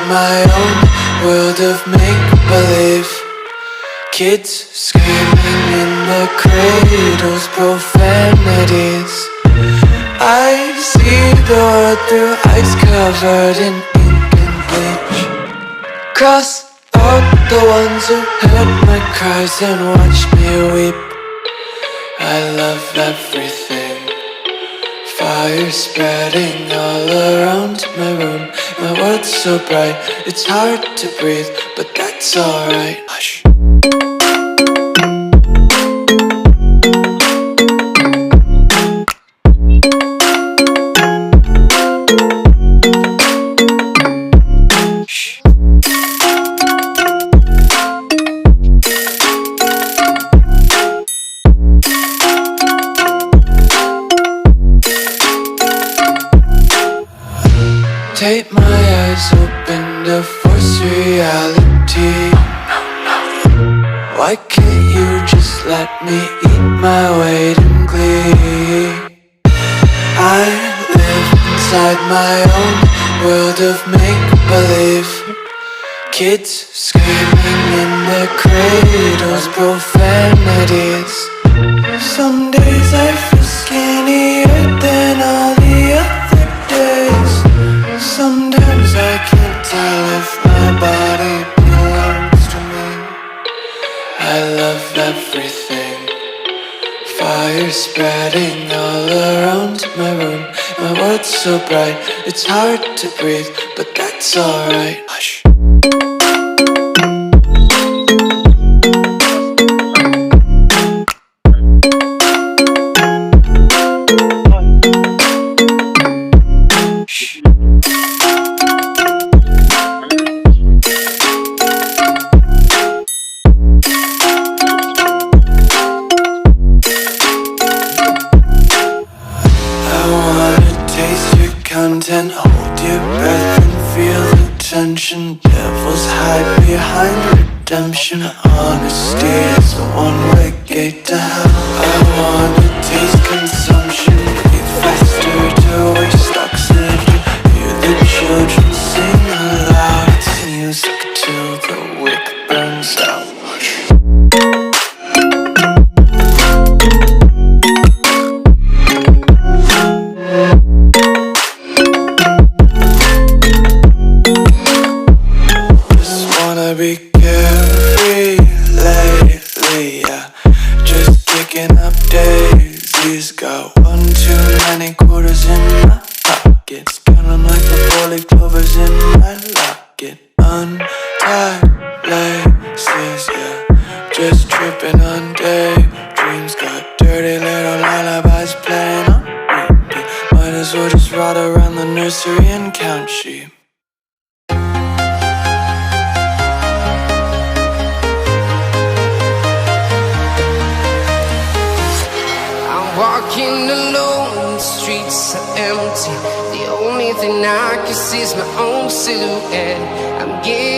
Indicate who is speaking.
Speaker 1: my own world of make-believe. Kids screaming in the cradles, profanities. I see the world through ice covered in ink and bleach. Cross out the ones who heard my cries and watched me weep. I love everything. Fire spreading all around my room. My world's so bright, it's hard to breathe, but that's alright. Hush. Take my eyes open to force reality. Why can't you just let me eat my weight in glee? I live inside my own world of make-believe. Kids screaming in their cradles, profanities. Some days I feel skinnier than all the other days. Sometimes I can't tell if my body belongs to me. I love everything. Fire spreading all around my room. My world's so bright, it's hard to breathe, but that's alright. Hush. Content, hold your breath and feel the tension. Devils hide behind redemption. Honesty is a one-way gate to hell. I wanna taste consumption, breathe faster to waste oxygen. Hear the children sing aloud. It's music till the wick burns out. Be carefree lately, yeah. Just kicking up daisies. Got one too many quarters in my pockets. Count 'em like the four-leaf clovers in my locket. Untied laces, yeah. Just tripping on daydreams. Got dirty little lullabies playing on repeat. Might as well just ride around the nursery and count sheep.
Speaker 2: Walking alone, the streets are empty. The only thing I can see is my own silhouette. I'm getting